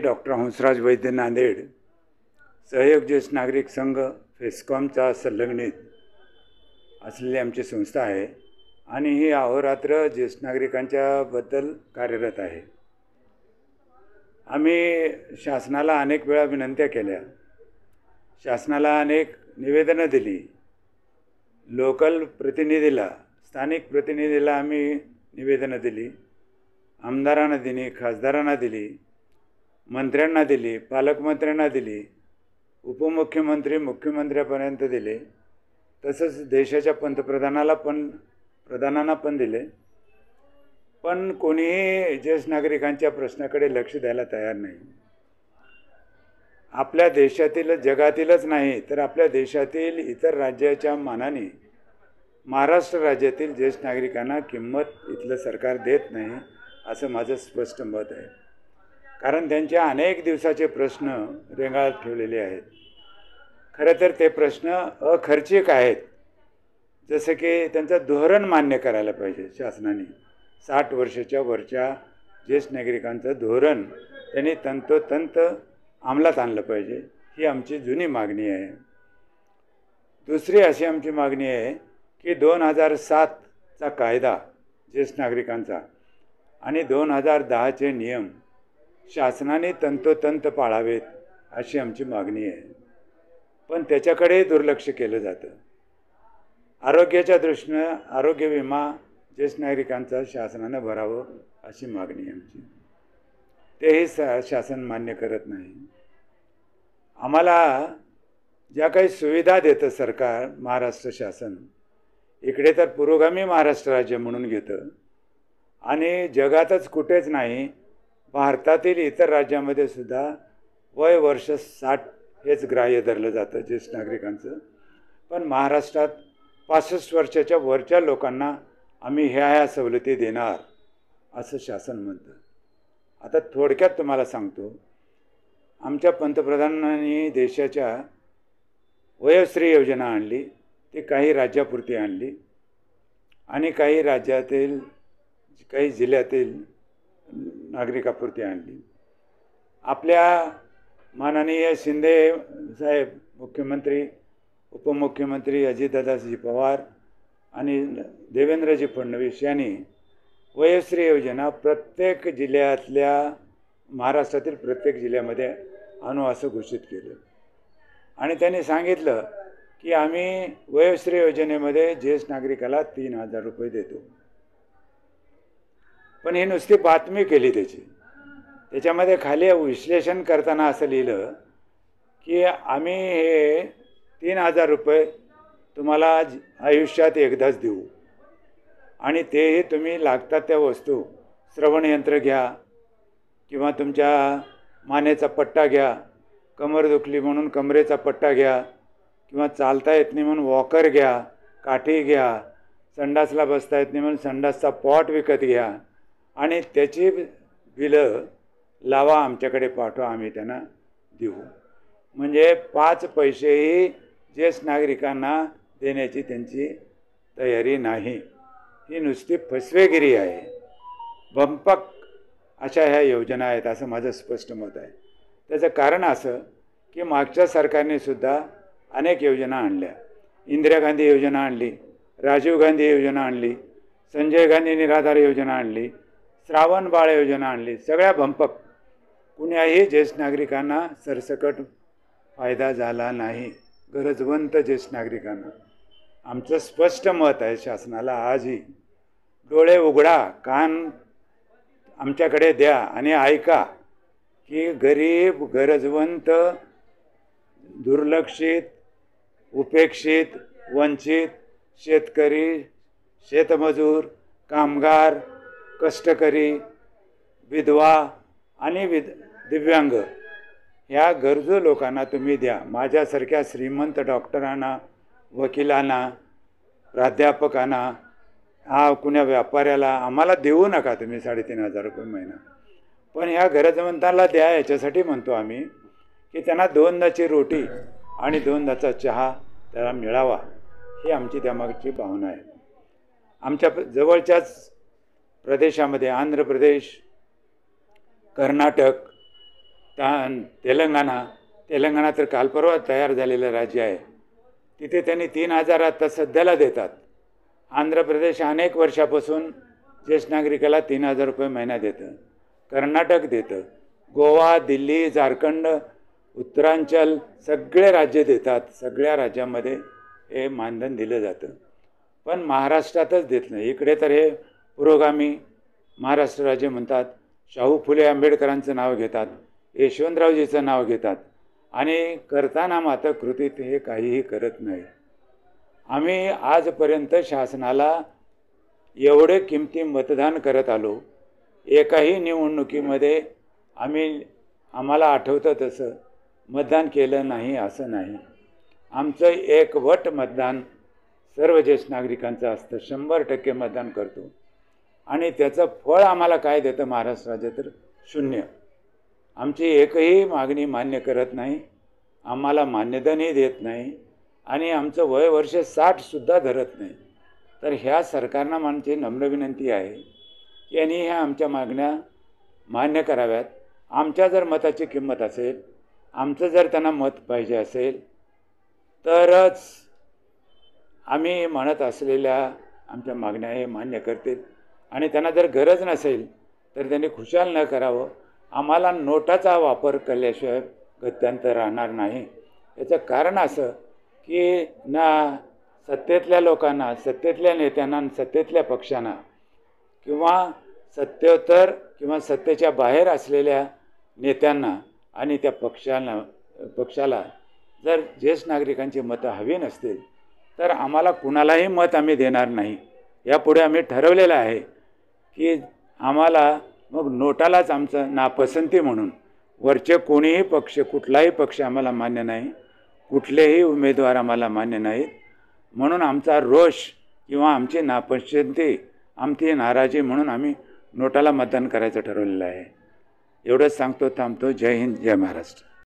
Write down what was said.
Doctor Hansraj वैद्य नांदेड सहयोग ज्येष्ठ नागरिक संघ फेस्कॉमचा संलग्नित असलेली आमची संस्था आहे आणि ही अहोरात्र ज्येष्ठ नागरिकांच्या बद्दल कार्यरत आहे। आम्ही शासनाला अनेक वेळा विनंत्या केल्या, शासनाला अनेक निवेदनं दिली, लोकल प्रतिनिधीला, स्थानिक प्रतिनिधीला आम्ही निवेदनं दिली, आमदारांना दिली, खासदारांना दिली, मंत्र्यांना दिली, पालकमंत्र्यांना दिली, उपमुख्यमंत्री मुख्यमंत्र्यापर्यंत दिले, तसंच देशाच्या प्रधानांना पण दिले, पण कोणीही ज्येष्ठ नागरिकांच्या प्रश्नाकडे लक्ष द्यायला तयार नाही। आपल्या देशातील, जगातीलच नाही तर आपल्या देशातील इतर राज्याच्या मानाने महाराष्ट्र राज्यातील ज्येष्ठ नागरिकांना किंमत इथलं सरकार देत नाही असं माझं स्पष्ट मत आहे। कारण त्यांचे अनेक दिवसाचे प्रश्न रेंगाळत ठेवलेले आहेत। खरं तर ते प्रश्न अखर्चिक आहेत, जसं की त्यांचं धोरण मान्य करायला पाहिजे शासनाने। 60 वर्षाच्या वरच्या ज्येष्ठ नागरिकांचं धोरण त्यांनी तंतोतंत अंमलात आणलं पाहिजे, ही आमची जुनी मागणी आहे। दुसरी अशी आमची मागणी आहे की 2007चा कायदा ज्येष्ठ नागरिकांचा आणि 2010चे नियम शासनाने तंतोतंत पाळावेत अशी आमची मागणी आहे, पण त्याच्याकडे दुर्लक्ष केलं जातं। आरोग्याच्या दृष्टीनं आरोग्य विमा ज्येष्ठ नागरिकांचा शासनानं भरावं अशी मागणी आहे आमची, तेही शासन मान्य करत नाही। आम्हाला ज्या काही सुविधा देतं सरकार, महाराष्ट्र शासन, इकडे तर पुरोगामी महाराष्ट्र राज्य म्हणून घेतं आणि जगातच कुठेच नाही, भारतातील इतर राज्यामध्ये सुद्धा वय वर्ष 60 हेच ग्राह्य धरलं जातं ज्येष्ठ नागरिकांचं, पण महाराष्ट्रात 65 वर्षाच्या वरच्या लोकांना आम्ही ह्या सवलती देणार असं शासन म्हणतं। आता थोडक्यात तुम्हाला सांगतो, आमच्या पंतप्रधानांनी देशाच्या वयोश्री योजना आणली, ती काही राज्यापुरती आणली आणि काही राज्यातील, काही जिल्ह्यातील नागरिकापुरती आणली। आपल्या माननीय शिंदे साहेब मुख्यमंत्री, उपमुख्यमंत्री अजितदादाजी पवार आणि देवेंद्रजी फडणवीस यांनी वयोश्री योजना प्रत्येक जिल्ह्यातल्या, महाराष्ट्रातील प्रत्येक जिल्ह्यामध्ये आणू असं घोषित केलं आणि त्यांनी सांगितलं की आम्ही वयोश्री योजनेमध्ये ज्येष्ठ नागरिकाला 3000 रुपये देतो। पण ही नुसती बातमी केली त्याच्यामध्ये खाली विश्लेषण करताना असं लिहिलं की आम्ही हे 3000 रुपये तुम्हाला आयुष्यात एकदाच देऊ आणि तेही तुम्ही लागतात त्या वस्तू, श्रवणयंत्र घ्या किंवा तुमच्या मानेचा पट्टा घ्या, कमर दुखली म्हणून कमरेचा पट्टा घ्या किंवा चालता येत नाही म्हणून वॉकर घ्या, काठी घ्या, संडासला बसता येत नाही म्हणून संडासचा पॉट विकत घ्या आणि त्याची बिलं लावा, आमच्याकडे पाठवा, आम्ही त्यांना देऊ। म्हणजे 5 पैसेही ज्येष्ठ नागरिकांना देण्याची त्यांची तयारी नाही। ही नुसती फसवेगिरी आहे, भंपक अशा ह्या योजना आहेत असं माझं स्पष्ट मत आहे। त्याचं कारण असं की मागच्या सरकारने सुद्धा अनेक योजना आणल्या, इंदिरा गांधी योजना आणली, राजीव गांधी योजना आणली, संजय गांधी निराधार योजना आणली, श्रावण बाळ योजना आणली, सगळ्या भंपक, कुणाही ज्येष्ठ नागरिकांना सरसकट फायदा झाला नाही, गरजवंत ज्येष्ठ नागरिकांना। आमचं स्पष्ट मत आहे शासनाला आजही, डोळे उघडा, कान आमच्याकडे द्या आणि ऐका की गरीब, गरजवंत, दुर्लक्षित, उपेक्षित, वंचित, शेतकरी, शेतमजूर, कामगार, कष्टकरी, विधवा आणि दिव्यांग ह्या गरजू लोकांना तुम्ही द्या। माझ्यासारख्या श्रीमंत डॉक्टरांना, वकिलांना, प्राध्यापकांना, कुण्या व्यापाऱ्याला आम्हाला देऊ नका तुम्ही 3500 रुपये महिना, पण ह्या गरजवंतांना द्या। याच्यासाठी म्हणतो आम्ही की त्यांना 2दाची रोटी आणि 2दाचा चहा त्याला मिळावा, ही आमची त्यामागची भावना आहे। आमच्या जवळच्याच प्रदेशामध्ये आंध्र प्रदेश, कर्नाटक तेलंगणा तर कालपरवा तयार झालेलं राज्य आहे, तिथे त्यांनी 3,000 आता सध्याला देतात. आंध्र प्रदेश अनेक वर्षापासून ज्येष्ठ नागरिकाला 3,000 रुपये महिना देतं. कर्नाटक देतं. गोवा, दिल्ली, झारखंड, उत्तरांचल सगळे राज्य देतात. सगळ्या राज्यामध्ये हे मानधन दिलं जातं. पण महाराष्ट्रातच देत नाही. इकडे तर हे पुरोगामी महाराष्ट्र राज्य म्हणतात, शाहू फुले आंबेडकरांचं नाव घेतात, यशवंतरावजीचं नाव घेतात आणि करताना मात्र कृतीत हे काहीही करत नाही. आम्ही आजपर्यंत शासनाला एवढे किमती मतदान करत आलो. एकाही निवडणुकीमध्ये आम्हाला आठवतं तसं मतदान केलं नाही असं नाही. आमचं एकवट मतदान सर्व ज्येष्ठ नागरिकांचं असतं. 100% मतदान करतो आणि त्याचं फळ आम्हाला काय देतं महाराष्ट्र राज्य तर 0. आमची एकही मागणी मान्य करत नाही, आम्हाला मान्यधनही देत नाही आणि आमचं वय वर्ष 60सुद्धा धरत नाही. तर ह्या सरकारनं आमची नम्र विनंती आहे की यांनी ह्या आमच्या मागण्या मान्य कराव्यात. आमच्या जर मताची किंमत असेल, आमचं जर त्यांना मत पाहिजे असेल तरच आम्ही म्हणत असलेल्या आमच्या मागण्या हे मान्य करतील आणि त्यांना जर गरज नसेल तर त्यांनी खुशाल न करावं. आम्हाला नोटाचा वापर केल्याशिवाय गत्यंतर राहणार नाही. याचं कारण असं की ना सत्तेतल्या लोकांना, सत्तेतल्या नेत्यांना, सत्तेतल्या पक्षांना किंवा सत्तेतर किंवा सत्तेच्या बाहेर असलेल्या नेत्यांना आणि त्या पक्षाला जर ज्येष्ठ नागरिकांची मतं हवी नसतील तर आम्हाला कुणालाही मत आम्ही देणार नाही. यापुढे आम्ही ठरवलेलं आहे की आम्हाला मग नोटालाच आमचं नापसंती म्हणून वरचे कोणीही पक्ष, कुठलाही पक्ष आम्हाला मान्य नाही, कुठलेही उमेदवार आम्हाला मान्य नाहीत. म्हणून आमचा रोष किंवा आमची नापसंती, आमची नाराजी म्हणून आम्ही नोटाला मतदान करायचं ठरवलेलं आहे. एवढंच सांगतो, थांबतो. जय हिंद, जय महाराष्ट्र.